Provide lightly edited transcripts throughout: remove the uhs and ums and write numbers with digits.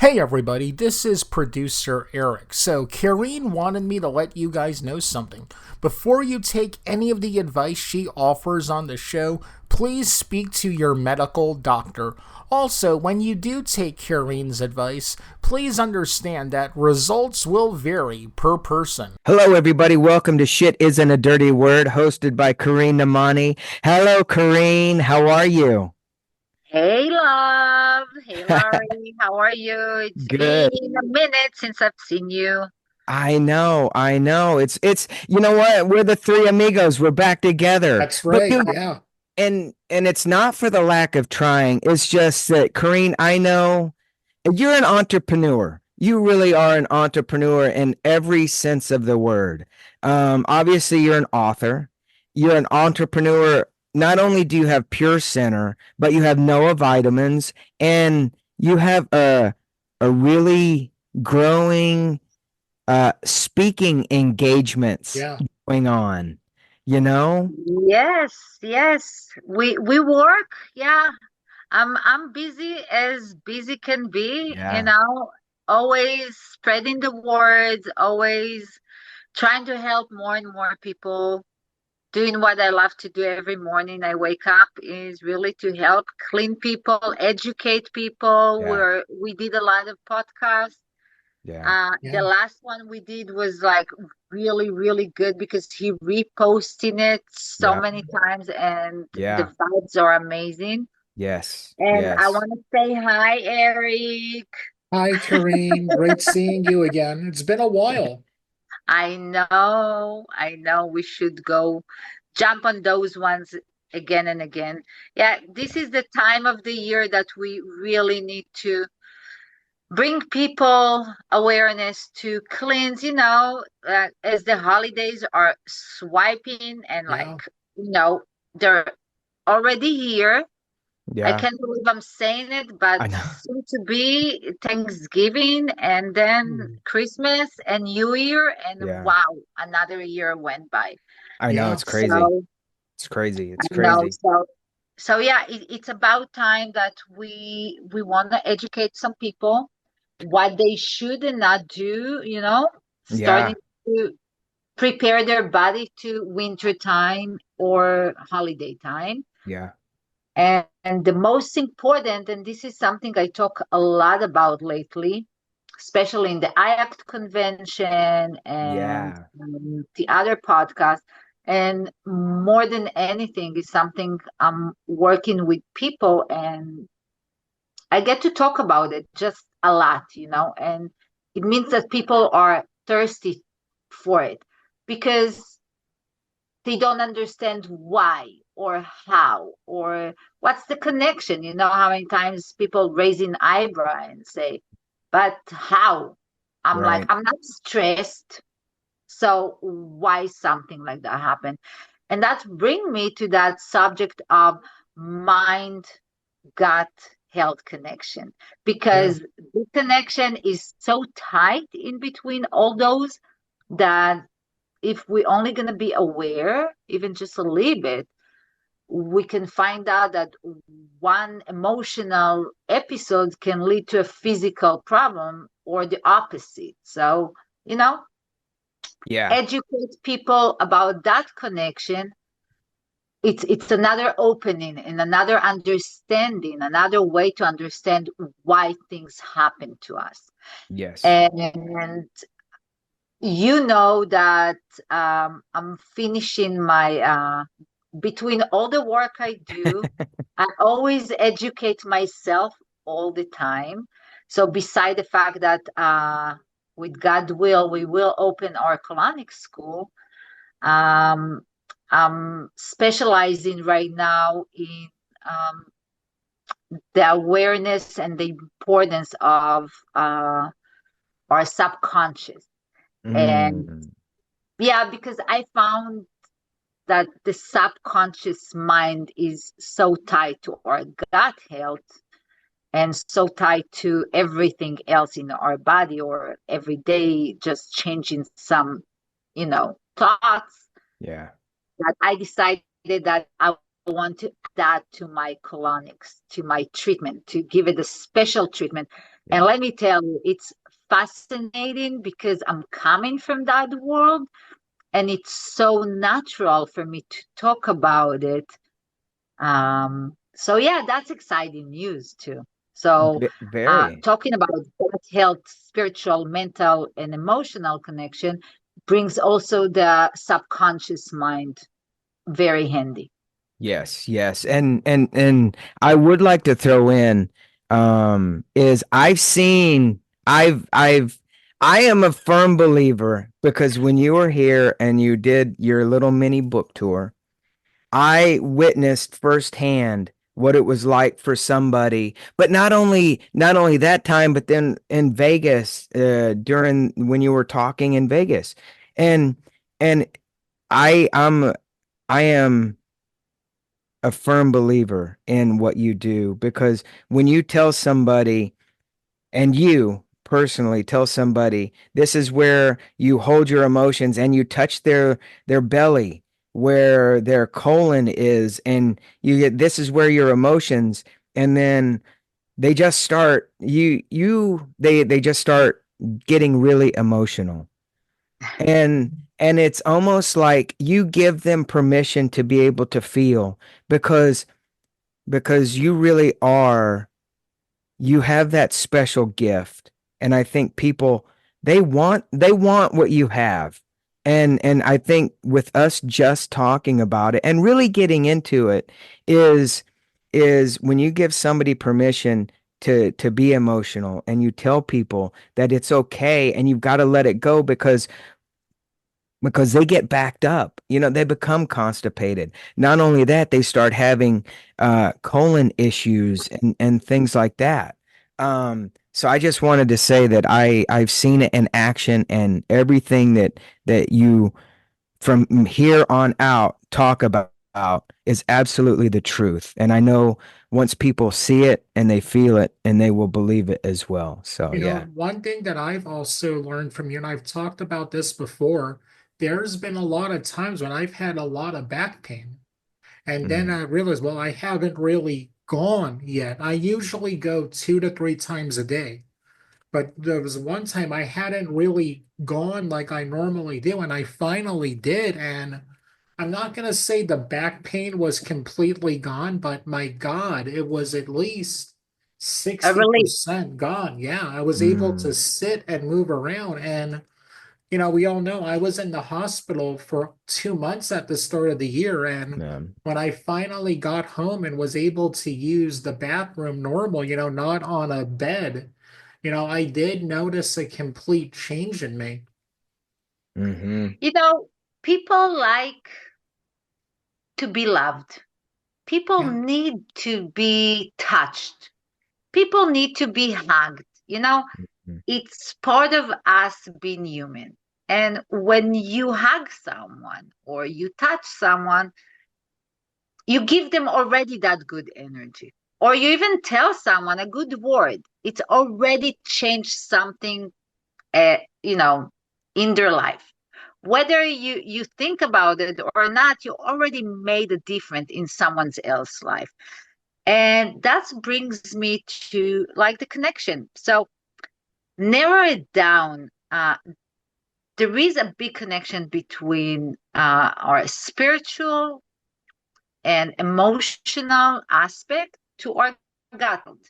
Hey everybody, this is producer Eric. So, Kareen wanted me to let you guys know something. Before you take any of the advice she offers on the show, please speak to your medical doctor. Also, when you do take Kareen's advice, please understand that results will vary per person. Hello, everybody. Welcome to Shit Isn't a Dirty Word, hosted by Kareen Namani. Hello, Kareen. How are you? Hey, love. Hey, Laurie. How are you? It's been Good. a minute since I've seen you. I know. It's you know what? We're the three amigos. We're back together. That's But right, you yeah. and it's not for the lack of trying. It's just that Kareen, I know you're an entrepreneur. You really are an entrepreneur in every sense of the word. Obviously, you're an author. You're an entrepreneur. Not only do you have Pure Center, but you have Noah Vitamins, and you have a really growing speaking engagements Yeah. going on. You know? Yes, yes. We work. Yeah. I'm busy as busy can be, Yeah. always spreading the words, always trying to help more and more people. Doing what I love to do every morning I wake up is really to help clean people, educate people. Yeah. We did a lot of podcasts. Yeah. The Yeah. last one we did was like really, really good because he reposting it so Yeah. many times and the Yeah. vibes are amazing. Yes. And I Yes. want to say hi, Eric. Hi, Kareen. Great seeing you again. It's been a while. I know we should go jump on those ones again and again. Yeah, this is the time of the year that we really need to bring people awareness to cleanse, as the holidays are swiping and Yeah. they're already here. I Yeah. can't believe I'm saying it, but I know. soon to be Thanksgiving and then Hmm. Christmas and New Year, and Yeah. wow, another year went by. I know. Yeah. It's crazy. So It's crazy. It's I know. crazy. So yeah, it's about time that we want to educate some people what they should and not do, starting Yeah. to prepare their body to winter time or holiday time. Yeah. And the most important, and this is something I talk a lot about lately, especially in the IACT convention and Yeah. the other podcast, and more than anything, is something I'm working with people and I get to talk about it just a lot, and it means that people are thirsty for it because they don't understand why or how or what's the connection. You know how many times people raise an eyebrow and say, but how? I'm like, Right. I'm not stressed. So why something like that happen? And that bring me to that subject of mind gut health connection Yeah. because the connection is so tight in between all those that if we're only going to be aware, even just a little bit, we can find out that one emotional episode can lead to a physical problem or the opposite. So, you know, Yeah. educate people about that connection. It's another opening and another understanding, another way to understand why things happen to us. Yes. And you know that I'm finishing my between all the work I do, I always educate myself all the time. So beside the fact that with God will, we will open our colonic school. Um, I'm specializing right now in um, the awareness and the importance of our subconscious. And Mm. yeah, because I found that the subconscious mind is so tied to our gut health and so tied to everything else in our body or every day, just changing some, thoughts Yeah. that I decided that I want to add that to my colonics, to my treatment, to give it a special treatment And Yeah. let me tell you, it's fascinating because I'm coming from that world, and it's so natural for me to talk about it. So yeah, that's exciting news too. So Very. talking about gut health, spiritual, mental, and emotional connection brings also the subconscious mind very handy. Yes, yes. And I would like to throw in is I am a firm believer because when you were here and you did your little mini book tour, I witnessed firsthand what it was like for somebody, but not only that time, but then in Vegas, during when you were talking in Vegas. And and I am a firm believer in what you do because when you tell somebody, and you personally tell somebody, this is where you hold your emotions and you touch their belly where their colon is, and you get, this is where your emotions, and then they just start they just start getting really emotional, and it's almost like you give them permission to be able to feel because you really are, you have that special gift. And I think people, they want what you have. And I think with us just talking about it and really getting into it is when you give somebody permission to be emotional, and you tell people that it's okay and you've got to let it go because they get backed up. They become constipated. Not only that, they start having colon issues and things like that. So I just wanted to say that I've seen it in action, and everything that you from here on out talk about is absolutely the truth. And I know once people see it and they feel it, and they will believe it as well. So You know, yeah. one thing that I've also learned from you, and I've talked about this before, there's been a lot of times when I've had a lot of back pain. And then Mm, I realized, well, I haven't really gone yet. I usually go 2 to 3 times a day. But there was one time I hadn't really gone like I normally do, and I finally did. And I'm not going to say the back pain was completely gone, but my God, it was at least A relief. 60% gone. Yeah, I was able to mm, sit and move around. And, we all know I was in the hospital for 2 months at the start of the year. And yeah. when I finally got home and was able to use the bathroom normal, not on a bed, I did notice a complete change in me. Hmm. You know, people like to be loved. People Yeah. need to be touched. People need to be hugged. It's part of us being human. And when you hug someone or you touch someone, you give them already that good energy. Or you even tell someone a good word. It's already changed something, uh, you know, in their life. Whether you think about it or not, you already made a difference in someone else's life. And that brings me to like the connection. So narrow it down. There is a big connection between our spiritual and emotional aspect to our gut health.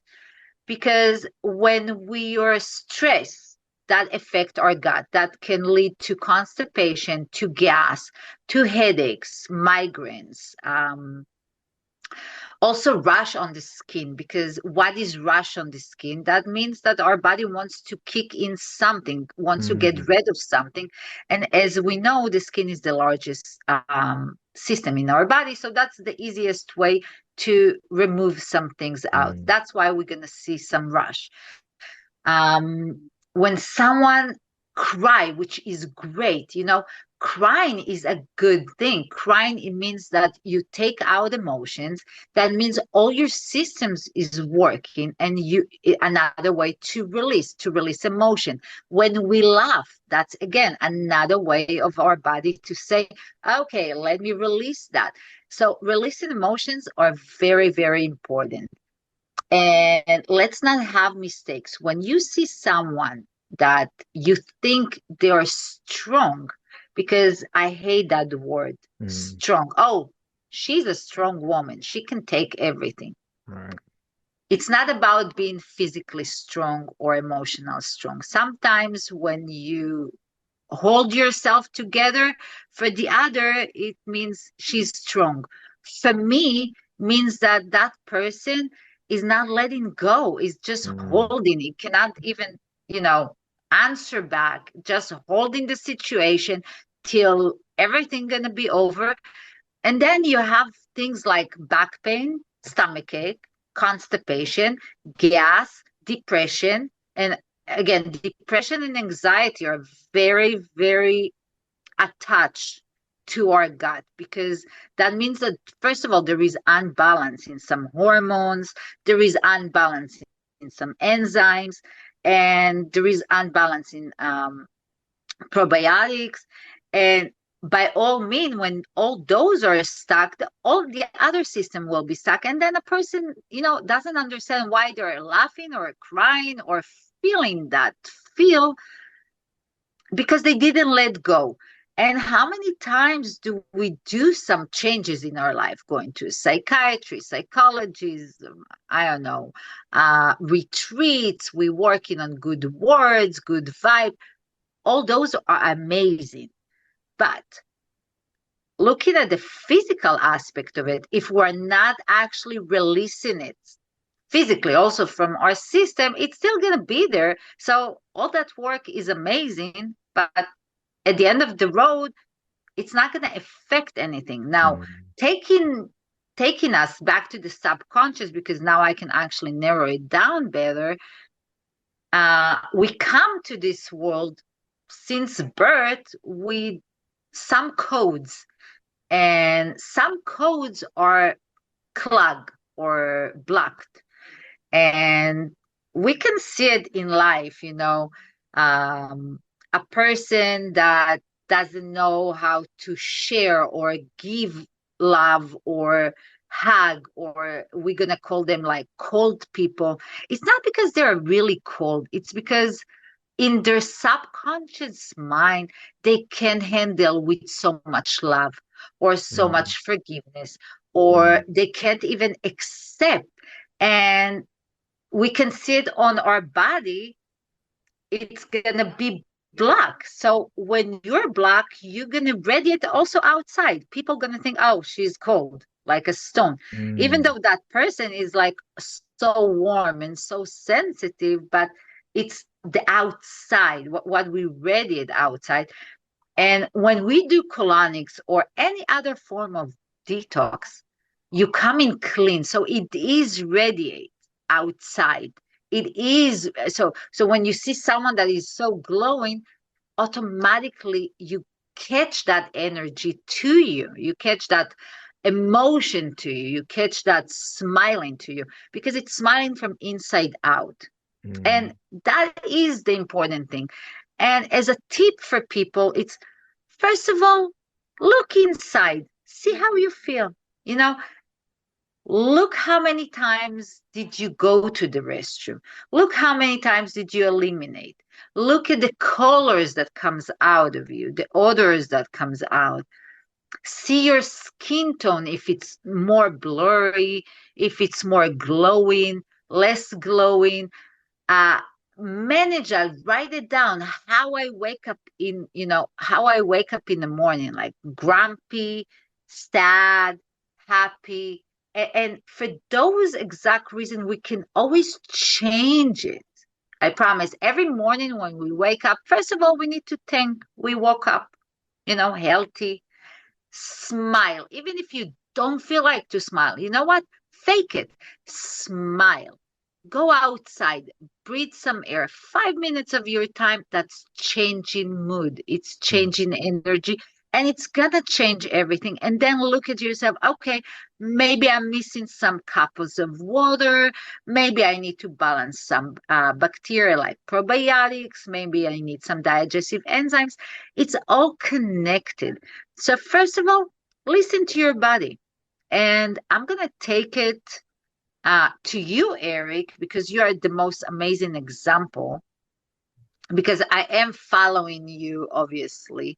Because when we are stressed, that affect our gut. That can lead to constipation, to gas, to headaches, migraines, also rash on the skin. Because what is rash on the skin? That means that our body wants to kick in something, wants to get Mm, rid of something. And as we know, the skin is the largest system in our body, so that's the easiest way to remove some things out. mm, That's why we're going to see some rash. When someone cry, which is great, crying is a good thing. Crying, it means that you take out emotions. That means all your systems is working, and another way to release emotion. When we laugh, that's again another way of our body to say, okay, let me release that. So releasing emotions are very, very important. And let's not have mistakes. When you see someone that you think they're strong, because I hate that word, strong. Oh, she's a strong woman. She can take everything. Right. It's not about being physically strong or emotional strong. Sometimes when you hold yourself together, for the other, it means she's strong. For me, means that that person is not letting go, is just holding it, cannot even, answer back, just holding the situation till everything gonna be over. And then you have things like back pain, stomach ache, constipation, gas, depression. And again, depression and anxiety are very, very attached to our gut, because that means that, first of all, there is unbalance in some hormones, there is unbalance in some enzymes, and there is unbalance in probiotics. And by all means, when all those are stuck, all the other system will be stuck. And then a person, doesn't understand why they're laughing or crying or feeling that feel, because they didn't let go. And how many times do we do some changes in our life, going to psychiatry, psychologists, I don't know, retreats, we working on good words, good vibe. All those are amazing. But looking at the physical aspect of it, if we're not actually releasing it physically also from our system, it's still going to be there. So all that work is amazing, but at the end of the road, it's not going to affect anything. Now, taking us back to the subconscious, because now I can actually narrow it down better. We come to this world since birth with some codes, and some codes are clogged or blocked, and we can see it in life. A person that doesn't know how to share or give love or hug, or we're gonna call them like cold people. It's not because they're really cold, it's because in their subconscious mind, they can handle with so much love or so much forgiveness, or they can't even accept. And we can see it on our body. It's going to be black. So when you're black, you're going to radiate also outside. People going to think, oh, she's cold, like a stone. Even though that person is like so warm and so sensitive, but it's the outside, what we radiate outside. And when we do colonics or any other form of detox, you come in clean. So it is radiate outside. It is so when you see someone that is so glowing, automatically you catch that energy to you. You catch that emotion to you. You catch that smiling to you, because it's smiling from inside out. And that is the important thing. And as a tip for people, it's, first of all, look inside, see how you feel. Look how many times did you go to the restroom. Look how many times did you eliminate. Look at the colors that comes out of you, the odors that comes out. See your skin tone, if it's more blurry, if it's more glowing, less glowing. Manage that, write it down, how I wake up in the morning, like grumpy, sad, happy. And for those exact reasons, we can always change it. I promise. Every morning when we wake up, first of all, we need to thank we woke up, healthy. Smile. Even if you don't feel like to smile, you know what? Fake it. Smile. Go outside, breathe some air. 5 minutes of your time, that's changing mood. It's changing energy, and it's gonna change everything. And then look at yourself. Okay, maybe I'm missing some cups of water. Maybe I need to balance some bacteria like probiotics. Maybe I need some digestive enzymes. It's all connected. So first of all, listen to your body. And I'm gonna take it to you, Eric, because you are the most amazing example, because I am following you, obviously,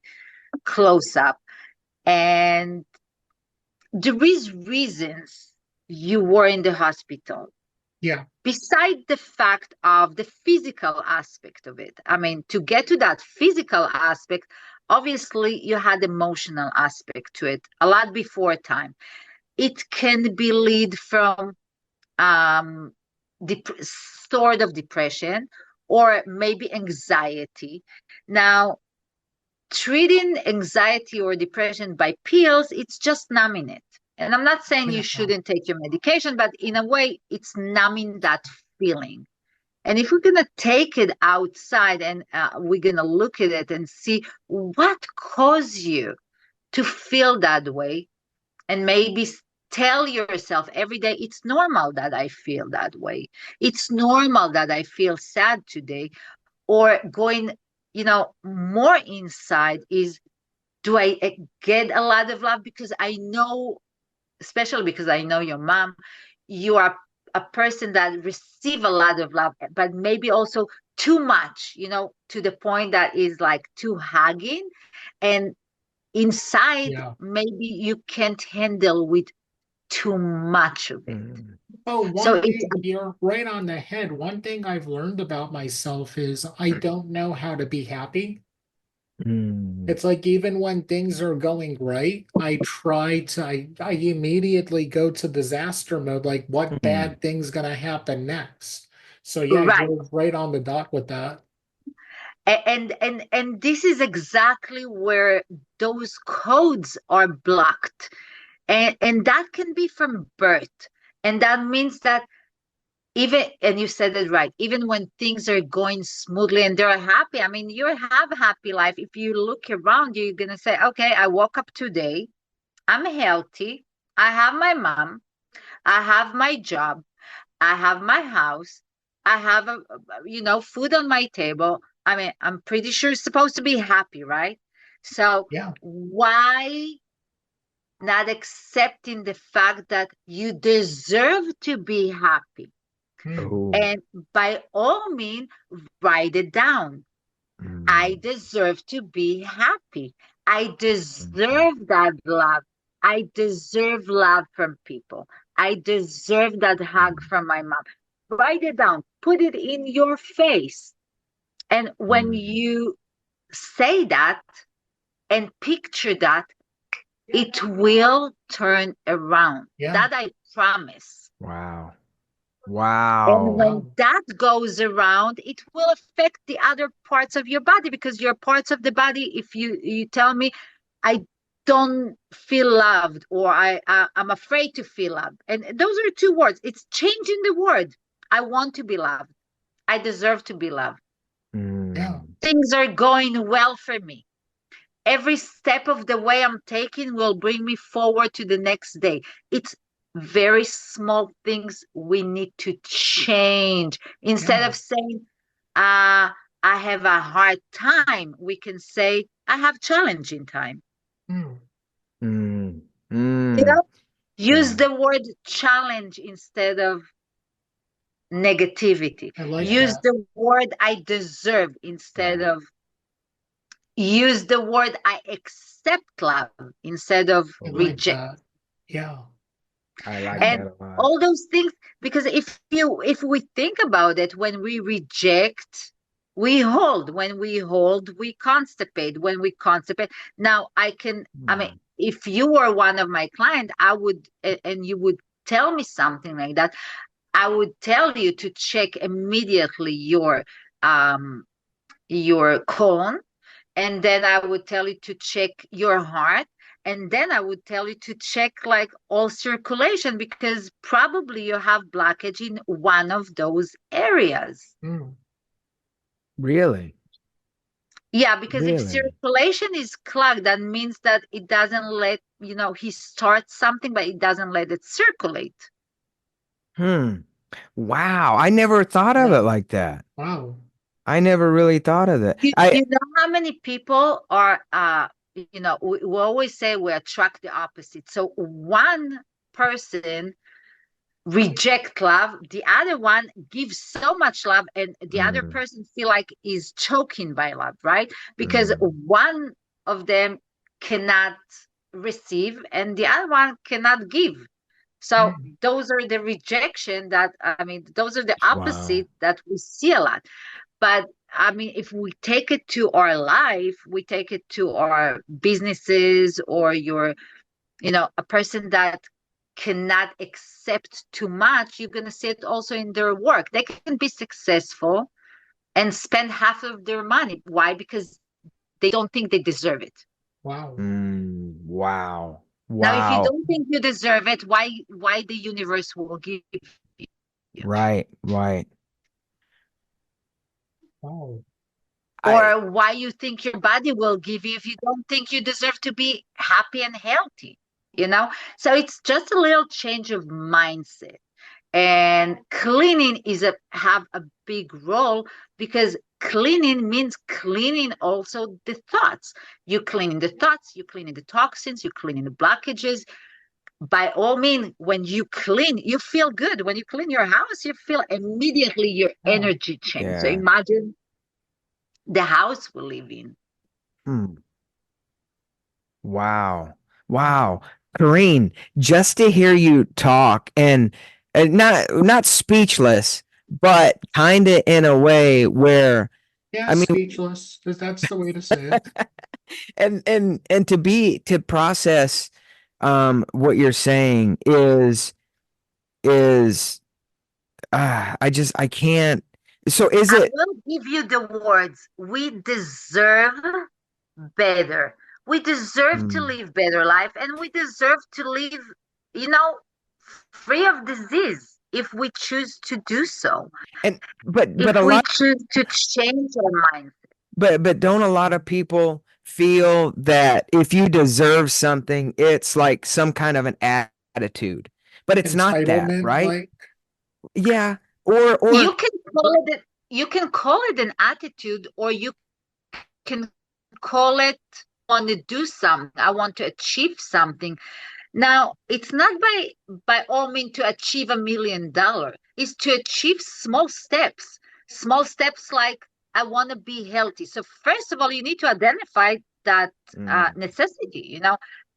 close up. And there is reasons you were in the hospital. Yeah. Beside the fact of the physical aspect of it, I mean, to get to that physical aspect, obviously you had emotional aspect to it a lot before time. It can be lead from um, sort of depression or maybe anxiety. Now, treating anxiety or depression by pills, it's just numbing it. And I'm not saying you shouldn't take your medication, but in a way, it's numbing that feeling. And if we're going to take it outside and we're going to look at it and see what caused you to feel that way, and maybe tell yourself every day, it's normal that I feel that way. It's normal that I feel sad today. Or going, more inside is, do I get a lot of love? Because I know, especially because I know your mom, you are a person that receive a lot of love, but maybe also too much, to the point that is like too hugging. And inside, maybe you can't handle with too much of it. Oh, So one thing, you're right on the head. One thing I've learned about myself is I don't know how to be happy. It's like even when things are going right, I immediately go to disaster mode, like what bad thing's gonna happen next. So yeah, right. you're right on the dot with that. And this is exactly where those codes are blocked. And that can be from birth. And that means that even, and you said it right, even when things are going smoothly and they're happy, I mean, you have a happy life. If you look around, you're going to say, okay, I woke up today, I'm healthy, I have my mom, I have my job, I have my house, I have, food on my table. I mean, I'm pretty sure it's supposed to be happy, right? So Yeah. why not accepting the fact that you deserve to be happy? And by all means, write it down. I deserve to be happy. I deserve that love. I deserve love from people. I deserve that hug from my mom. Write it down. Put it in your face. And when you say that and picture that, it will turn around. Yeah. That I promise. Wow. And when that goes around, it will affect the other parts of your body, because your parts of the body, if you tell me, I don't feel loved, or I'm afraid to feel loved. And those are two words. It's changing the word. I want to be loved. I deserve to be loved. Yeah. Things are going well for me. Every step of the way I'm taking will bring me forward to the next day. It's very small things we need to change. Instead of saying, I have a hard time, we can say, I have challenging time. Use the word challenge instead of negativity. Use the word I deserve instead of, use the word I accept love instead of reject. Yeah. I like And that a lot. all those things, because if we think about it, when we reject, we hold. When we hold, we constipate. When we constipate, now I mean, if you were one of my clients, I would, and you would tell me something like that, I would tell you to check immediately your colon, and then I would tell you to check your heart. And then I would tell you to check like all circulation, because probably you have blockage in one of those areas. Really? Yeah, because if circulation is clogged, that means that it doesn't let, he starts something, but it doesn't let it circulate. Wow. I never thought of it like that. Wow. I never really thought of that. You know how many people are, we always say we attract the opposite. So one person reject love, the other one gives so much love, and the other Mm, person feel like is choking by love, right? Because mm, one of them cannot receive and the other one cannot give. So Mm. those are the rejection that, I mean, those are the wow. opposite that we see a lot. But I mean, if we take it to our life, we take it to our businesses, or a person that cannot accept too much, you're going to see it also in their work. They can be successful and spend half of their money. Why? Because they don't think they deserve it. Wow. Wow. Now, if you Wow. don't think you deserve it, why the universe will give you? Right, right. Wow. I Or why you think your body will give you if you don't think you deserve to be happy and healthy, so it's just a little change of mindset. And cleaning have a big role, because cleaning means cleaning also the thoughts. You cleaning the thoughts, you cleaning the toxins, you cleaning the blockages. By all means, when you clean, you feel good. When you clean your house, you feel immediately your Yeah. energy change. So yeah. imagine the house we live in. Hmm. Wow. Wow. Kareen, just to hear you talk and not speechless, but kind of in a way where Yeah, I mean speechless. That's the way to say it. and to process what you're saying is I can't. So is I it will give you the words. We deserve better. We deserve to mm, live better life, and we deserve to live, you know, free of disease if we choose to do so. and but If a we lot choose to change our mind. but don't a lot of people feel that if you deserve something, it's like some kind of an attitude. But it's not that, Entitlement, right? like, Yeah. Or You can call it an attitude, or you can call it, I want to do something. I want to achieve something. Now, it's not by all means to achieve $1 million. It's to achieve small steps. Small steps like, I want to be healthy. So first of all, you need to identify that mm, necessity.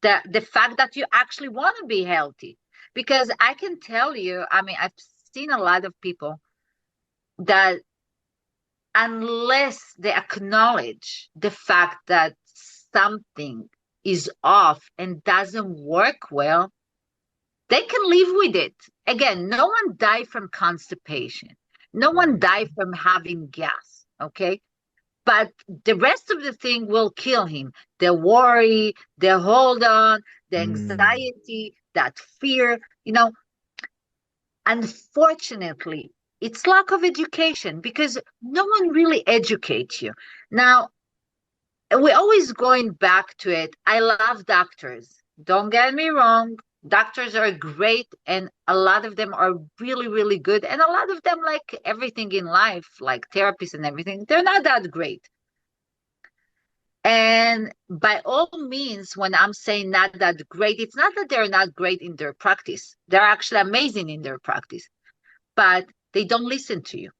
The fact that you actually want to be healthy. Because I can tell you, I mean, I've seen a lot of people that, unless they acknowledge the fact that something is off and doesn't work well, they can live with it. Again, no one died from constipation. No one right. died from having gas. Okay. But the rest of the thing will kill him. The worry, the hold on, the Mm, anxiety, that fear, unfortunately, it's lack of education, because no one really educates you. Now, we're always going back to it. I love doctors. Don't get me wrong. Doctors are great, and a lot of them are really, really good. And a lot of them, like everything in life, like therapists and everything, they're not that great. And by all means, when I'm saying not that great, it's not that they're not great in their practice. They're actually amazing in their practice, but they don't listen to you.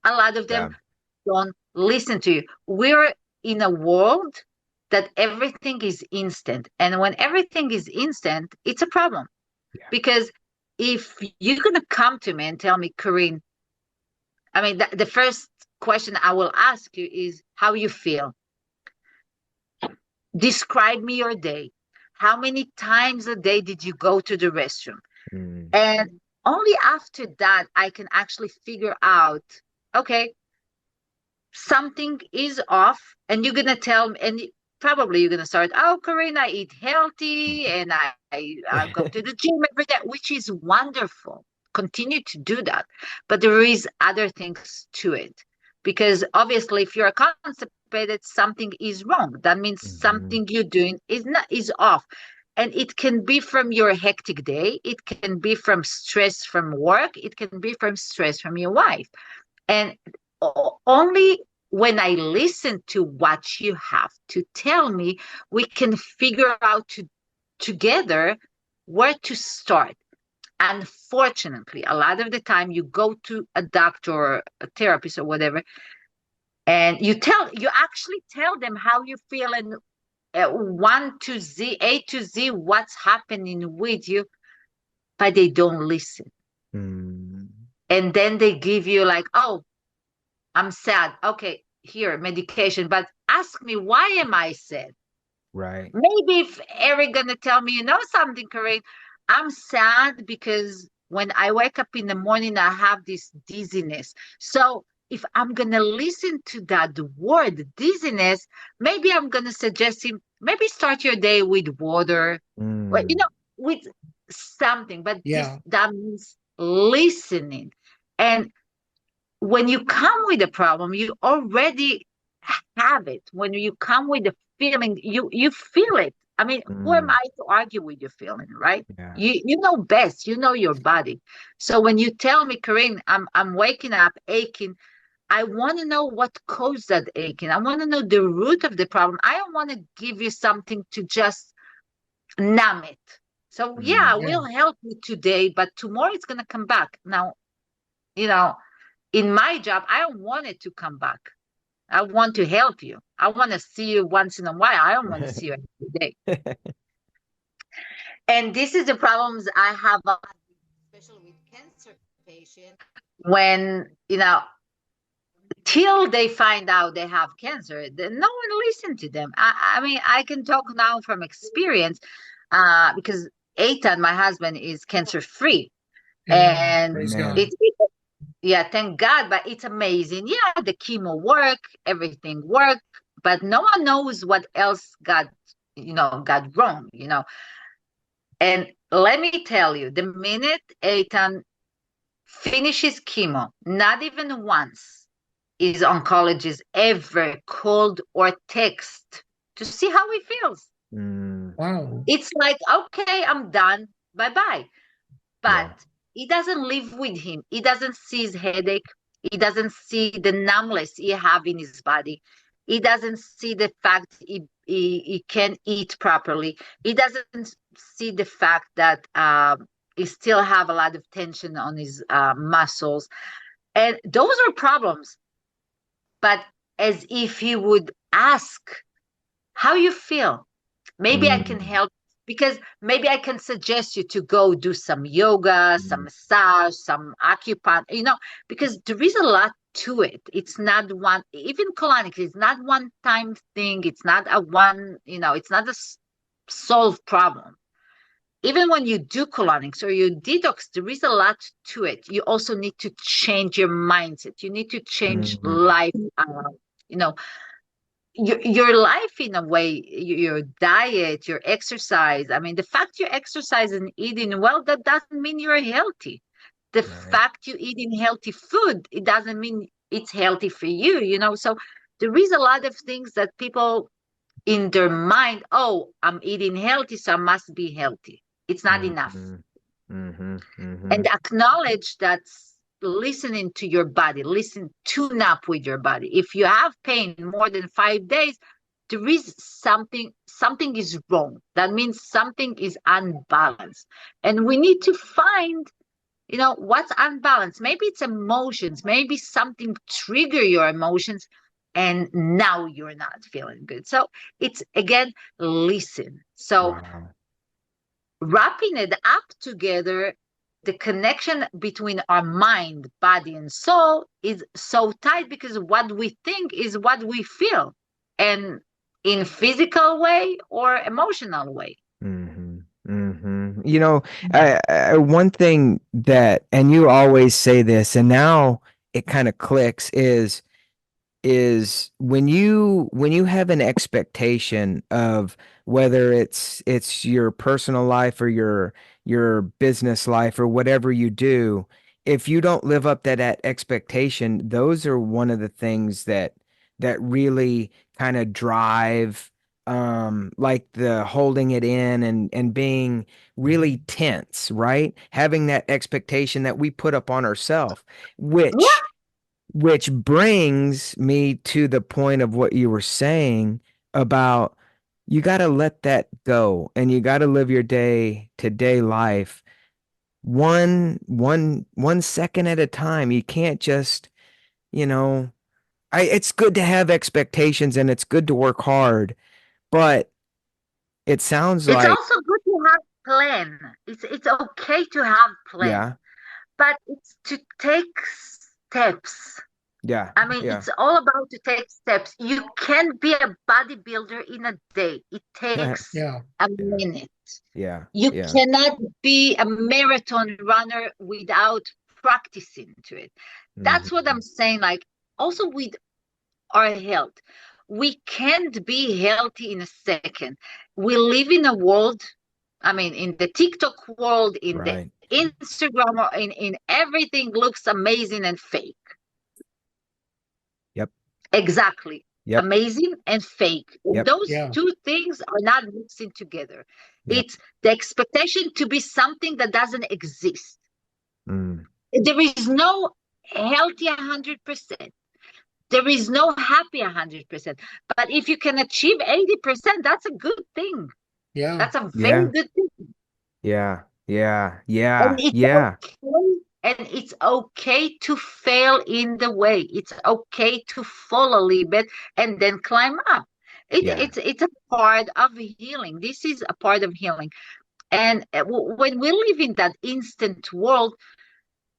A lot of them yeah. don't listen to you. We're in a world that everything is instant. And when everything is instant, it's a problem. Yeah. Because if you're going to come to me and tell me, Kareen, I mean, the first question I will ask you is how you feel. Describe me your day. How many times a day did you go to the restroom? Mm, And only after that, I can actually figure out, okay, something is off, and you're gonna tell me, and probably you're gonna start, oh, Karina, I eat healthy, and I go to the gym every day, which is wonderful. Continue to do that, but there is other things to it, because obviously, if you're constipated, something is wrong. That means mhm, something you're doing is off. And it can be from your hectic day, it can be from stress from work, it can be from stress from your wife. And only when I listen to what you have to tell me, we can figure out together where to start. unfortunately, a lot of the time you go to a doctor or a therapist or whatever, and you actually tell them how you feel, and one to Z, A to Z, what's happening with you, but they don't listen. Mm. And then they give you like, oh, I'm sad. Okay, here, medication. But ask me, why am I sad? Right. Maybe if Eric gonna tell me, you know something, Corinne, I'm sad because when I wake up in the morning, I have this dizziness. So if I'm gonna listen to that word dizziness, maybe I'm gonna suggest him, maybe start your day with water, or, Mm. with something. But Yeah. that means listening. And when you come with a problem, you already have it. When you come with a feeling, you feel it. I mean, who am Mm. I to argue with your feeling, right? Yeah. You know best. You know your body. So when you tell me, Corinne, I'm waking up aching, I want to know what caused that aching. I want to know the root of the problem. I don't want to give you something to just numb it. So yeah, I Mm. Yeah. will help you today, but tomorrow it's gonna come back. Now, you know, in my job, I don't want it to come back. I want to help you. I want to see you once in a while. I don't want to see you every day. And this is the problems I have, especially with cancer patients. When, till they find out they have cancer, no one listen to them. I mean, I can talk now from experience, because Eitan, my husband, is cancer free. Amen. And Praise Amen. God. yeah, thank God, but it's amazing. Yeah, the chemo work, everything worked, but no one knows what else got wrong. And let me tell you, the minute Eitan finishes chemo, not even once is oncologist ever called or text to see how he feels. Mm. Wow. It's like, okay, I'm done. Bye-bye. But Yeah. he doesn't live with him. He doesn't see his headache. He doesn't see the numbness he have in his body. He doesn't see the fact he can't eat properly. He doesn't see the fact that he still have a lot of tension on his muscles. And those are problems. But as if he would ask, how you feel? Maybe I can Mm. help, because maybe I can suggest you to go do some yoga, some Mm. massage, some acupuncture, because there is a lot to it. It's not one, even colonics, it's not one time thing. It's not it's not a solved problem. Even when you do colonics or you detox, there is a lot to it. You also need to change your mindset. You need to change Mm. life, you know, your life in a way, your diet, your exercise. I mean, the fact you exercise and eating well, that doesn't mean you're healthy. The Right. fact you eating healthy food, it doesn't mean it's healthy for you. So there is a lot of things that people in their mind, oh, I'm eating healthy, so I must be healthy. It's not enough. Mm-hmm. Mm-hmm. Mm-hmm. And acknowledge that, listening to your body, tune up with your body. If you have pain more than 5 days, there is something is wrong. That means something is unbalanced. And we need to find, what's unbalanced. Maybe it's emotions, maybe something trigger your emotions, and now you're not feeling good. So it's, again, listen. So Wow. wrapping it up together, the connection between our mind, body, and soul is so tight, because what we think is what we feel, and in physical way or emotional way. Mm-hmm. Mm-hmm. One thing that, and you always say this, and now it kind of clicks, is when you have an expectation of whether it's your personal life or your business life or whatever you do, if you don't live up to that expectation, those are one of the things that really kind of drive, like the holding it in and being really tense, right? Having that expectation that we put up on ourselves, which Yeah. brings me to the point of what you were saying about, you got to let that go and you got to live your day to day life one second at a time. You can't just, you know, it's good to have expectations and it's good to work hard, but it sounds It's like, also good to have plan. It's okay to have plan, yeah, but it's to take steps. yeah, I mean, yeah, it's all about to take steps. You can't be a bodybuilder in a day. It takes Yeah. a yeah, minute. yeah, You yeah. cannot be a marathon runner without practicing to it. That's what Mhm. I'm saying. Like, also with our health, we can't be healthy in a second. We live in a world, I mean, in the TikTok world, in the Right. Instagram, or in everything looks amazing and fake. Yep. Exactly. Yep. Amazing and fake. Yep. Those Yeah. two things are not mixing together. Yep. It's the expectation to be something that doesn't exist. Mm. There is no healthy 100%. There is no happy 100%. But if you can achieve 80%, that's a good thing. Yeah. That's a very Yeah. good thing. Yeah. Yeah. And Yeah. it's Yeah. okay. And it's okay to fail in the way. It's okay to fall a little bit and then climb up. Yeah. It's a part of healing. This is a part of healing. And when we live in that instant world,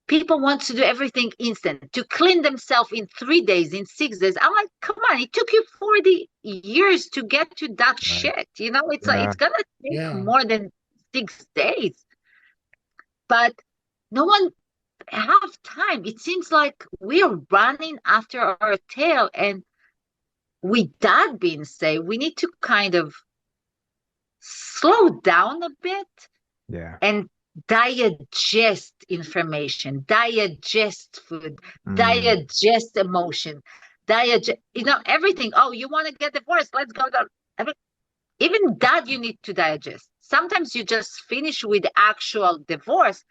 people want to do everything instant, to clean themselves in 3 days, in 6 days. I'm like, come on, it took you 40 years to get to that Right. shit. You know, it's like Yeah. it's gonna take Yeah. more than 6 days. But no one have time. It seems like we're running after our tail. And with that being said, we need to kind of slow down a bit Yeah. and digest information, digest food, Mm. digest emotion, digest, everything. Oh, you want to get divorced? Let's go down. I mean, even that you need to digest. Sometimes you just finish with the actual divorce,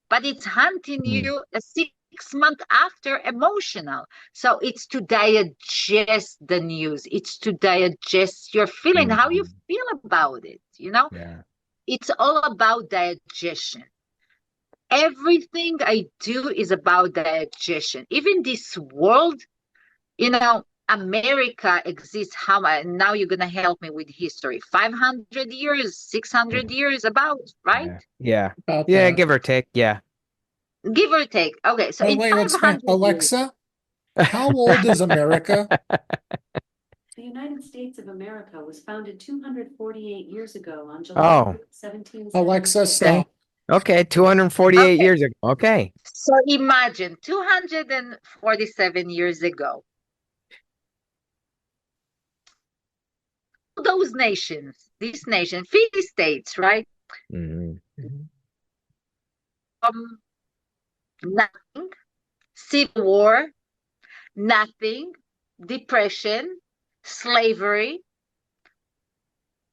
but it's hunting Mm. you a 6 month after emotional. So it's to digest the news. It's to digest your feeling, how you Mm. feel about it. Yeah. It's all about digestion. Everything I do is about digestion. Even this world, America exists. How now you're gonna help me with history? 500 years, 600 years, about, right? Yeah. Yeah. About Yeah. that. Give or take. Yeah. Give or take. Okay, so By the in way, let's find 500 years, Alexa. How old is America? The United States of America was founded 248 years ago on July Oh, 1776. Alexa, okay. stop. Okay. 248 okay, years ago. Okay. so imagine 247 years ago, those nations, this nation, 50 states, right? Mm. Mhm. Nothing, civil war, nothing, depression, slavery,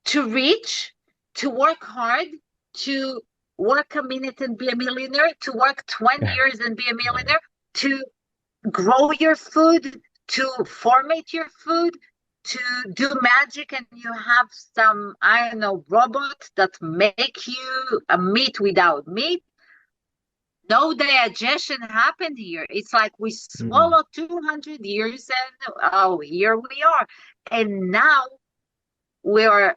to reach, to work hard, to work a minute and be a millionaire, to work 20 years and be a millionaire, to grow your food, to formate your food, to do magic, and you have some, I don't know, robot that make you a meat without meat. No digestion happened here. It's like we Mm. swallowed 200 years and oh, here we are. And now we're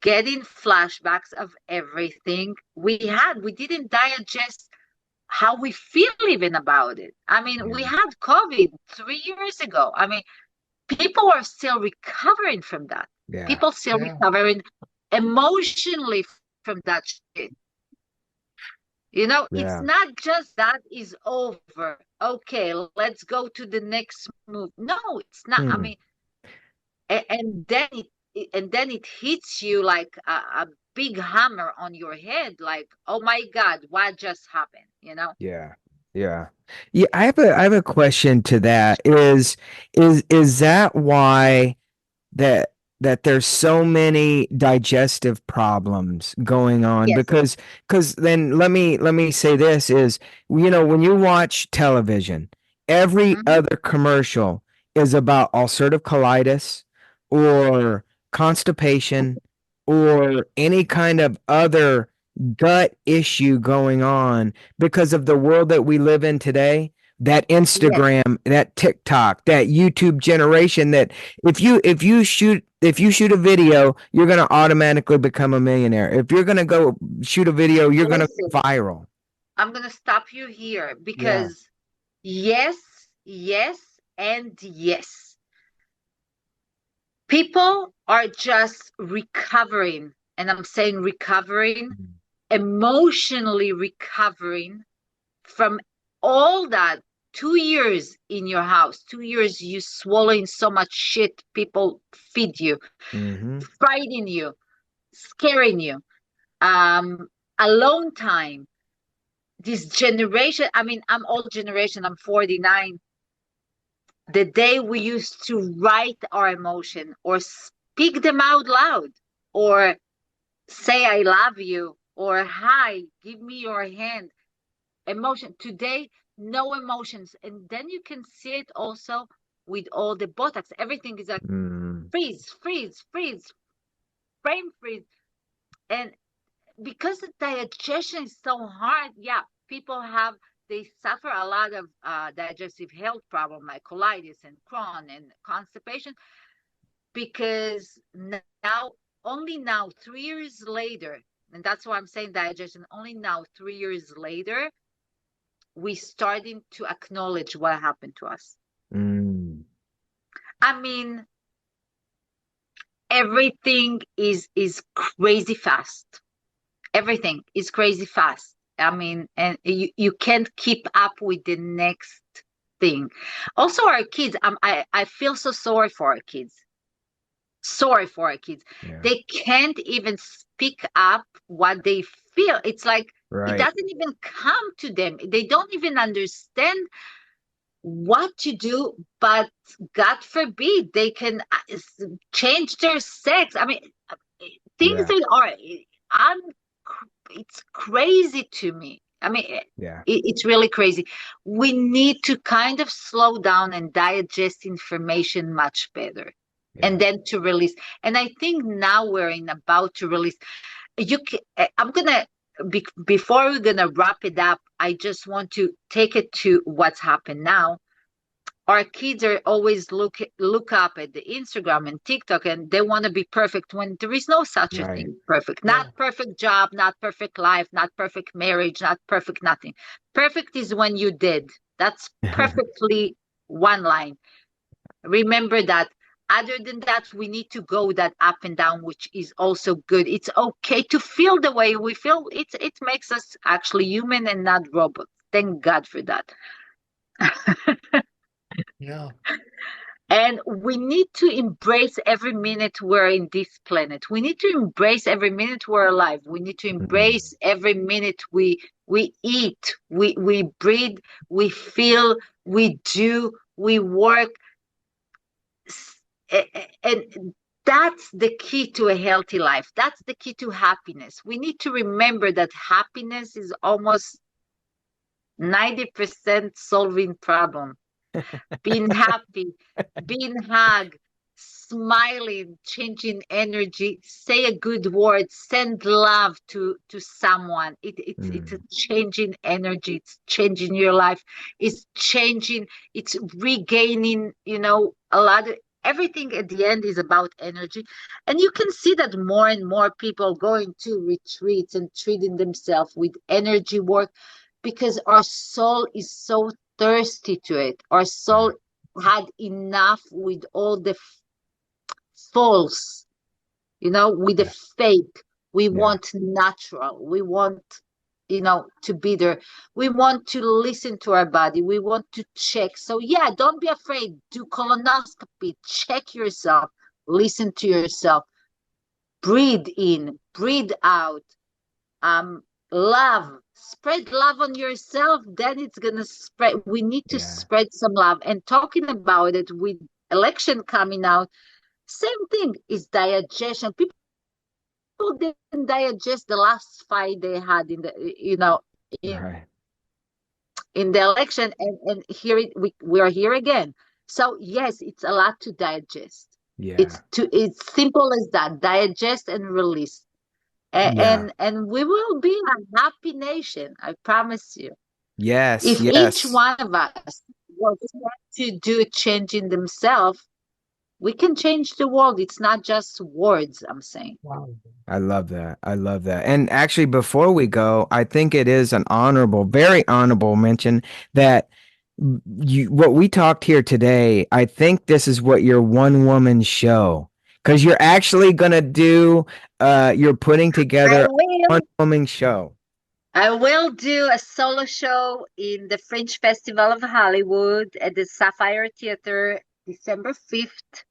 getting flashbacks of everything we had. We didn't digest how we feel even about it. I mean, we Yeah. had COVID 3 years ago. I mean, people are still recovering from that. Yeah. People still Yeah. recovering emotionally from that shit. It's Yeah. not just that is over. Okay, let's go to the next move. No, it's not. I Hmm. mean, and then it hits you like a big hammer on your head, like, oh my God, what just happened? Yeah. Yeah. Yeah. I have a question to that. Is that why that there's so many digestive problems going on? Yes. Because then let me say this is, when you watch television, every Mhm. other commercial is about ulcerative colitis or constipation or any kind of other gut issue going on because of the world that we live in today. That Instagram, that TikTok, that YouTube generation, that if you shoot a video, you're gonna automatically become a millionaire. If you're gonna go shoot a video, you're gonna Listen, go viral. I'm gonna stop you here Yeah. because yes, yes, and yes. People are just recovering, and I'm saying recovering, emotionally recovering from all that 2 years in your house, 2 years you swallowing so much shit people feed you, frightening you, scaring you, alone time. This generation, I mean, I'm old generation, I'm 49. The day we used to write our emotion or speak them out loud or say I love you or hi, give me your hand. Emotion. Today, no emotions. And then you can see it also with all the Botox. Everything is like freeze, freeze, freeze, frame freeze. And because the digestion is so hard, yeah, people they suffer a lot of digestive health problem like colitis and Crohn and constipation because only now, 3 years later, and that's why I'm saying digestion, only now, 3 years later, we starting to acknowledge what happened to us. I mean, everything is crazy fast. Everything is crazy fast. I mean, and you can't keep up with the next thing. Also, our kids, I feel so sorry for our kids. Sorry for our kids. Yeah. They can't even speak up what they feel. It's like it doesn't even come to them. They don't even understand what to do, but God forbid they can change their sex. I mean, things that are it's crazy to me. I mean, it's really crazy. We need to kind of slow down and digest information much better. And then to release. And I think now we're about to release. I'm gonna before we're gonna wrap it up, I just want to take it to what's happened now. Our kids are always look up at the Instagram and TikTok, and they want to be perfect when there is no such a thing. Perfect, not perfect job, not perfect life, not perfect marriage, not perfect nothing. Perfect is when you did. That's perfectly one line. Remember that. Other than that, we need to go that up and down, which is also good. It's okay to feel the way we feel. It makes us actually human and not robots. Thank God for that. Yeah. And we need to embrace every minute we're in this planet. We need to embrace every minute we're alive. We need to embrace every minute we eat, we breathe, we feel, we do, we work. And that's the key to a healthy life. That's the key to happiness. We need to remember that happiness is almost 90% solving problem. Being happy, being hugged, smiling, changing energy, say a good word, send love to someone. It's a changing energy. It's changing your life. It's changing. It's regaining, a lot of everything at the end is about energy. And you can see that more and more people going to retreats and treating themselves with energy work because our soul is so thirsty to it. Our soul had enough with all the false, with the fake. We want natural. We want, to be there. We want to listen to our body. We want to check. So don't be afraid. Do colonoscopy. Check yourself. Listen to yourself. Breathe in. Breathe out. Love. Spread love on yourself. Then it's gonna spread. We need to spread some love. And talking about it with election coming out, same thing is digestion. People didn't digest the last fight they had in the in the election, and here we are here again. So yes, it's a lot to digest. It's simple as that. Digest and release. Yeah. And we will be a happy nation, I promise you. Yes, If each yes. one of us was to do change in themselves, we can change the world. It's not just words, I'm saying. Wow. I love that. I love that. And actually, before we go, I think it is an honorable, very honorable mention that what we talked here today, I think this is what your one woman show, because you're actually going to do, you're putting together a one woman show. I will do a solo show in the Fringe Festival of Hollywood at the Sapphire Theater December 5th.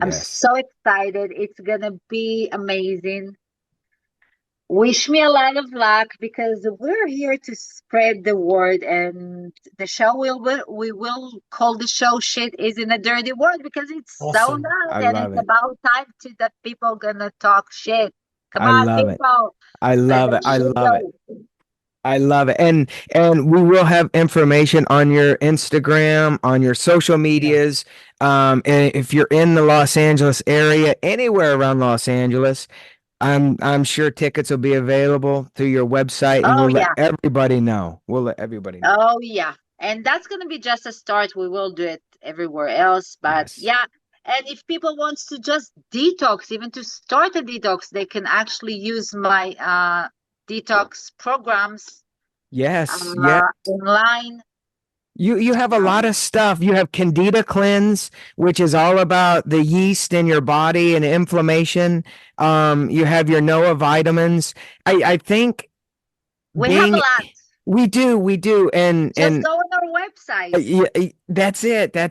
I'm Yes. so excited. It's gonna be amazing. Wish me a lot of luck because we're here to spread the word, and the show we will call the show "Shit Isn't a Dirty Word" because it's so Awesome. nice, I and love it's it. about time to that people gonna talk shit. Come I on, love it. people, I let love it. that I shit love it. go. I love it. And we will have information on your Instagram, on your social medias. And if you're in the Los Angeles area, anywhere around Los Angeles, I'm sure tickets will be available through your website and Oh we'll let yeah, everybody know. We'll let everybody know. oh yeah, and that's gonna be just a start. We will do it everywhere else, but Yes. yeah. And if people wants to just detox, even to start a detox, they can actually use my detox programs Yes. Yeah. online. You have a lot of stuff. You have Candida Cleanse, which is all about the yeast in your body and inflammation. You have your Noah vitamins. I think We have a being lot. we do, Just and go on our website. yeah, that's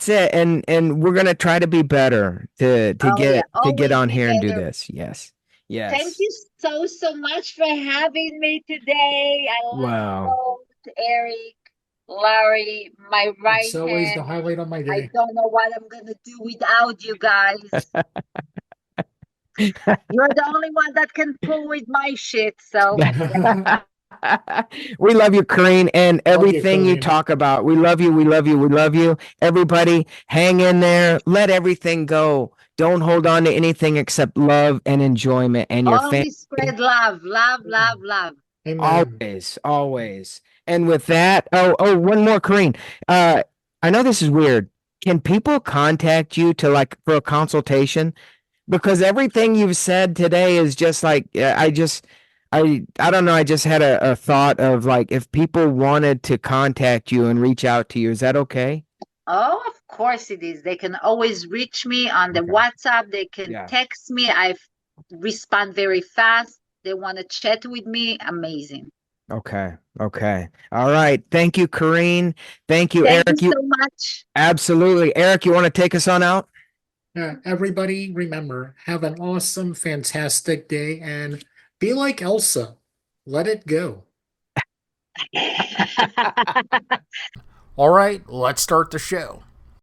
it, and we're gonna try to be better to Oh yeah, get always on be here and do better. this. Yes, Thank yes. you so much for having me today. I love you Wow. both, Eric, Larry, my It's right always the hand. highlight of my I day. don't know what I'm gonna do without you guys. You're the only one that can pull with my shit. So We love you, Kareen, and Love you, everything you Kareem. talk about. We love you. We love you. We love you. Everybody, hang in there. Let everything go. Don't hold on to anything except love and enjoyment and your family. only spread love, love, love, love. Amen. Always, always. And with that, one more, Kareen. Uh, I know this is weird. Can people contact you to like for a consultation? Because everything you've said today is just like I don't know. I just had a thought of like if people wanted to contact you and reach out to you, is that okay? Oh, of course it is. They can always reach me on the Okay. WhatsApp. They can Yeah. text me. I respond very fast. They want to chat with me. Amazing. Okay. Okay. All right. Thank you, Kareen. Thank you, Thank you Eric. You so much. absolutely. Eric, you want to take us on out? Everybody, remember, have an awesome, fantastic day and be like Elsa. Let it go. All right, let's start the show.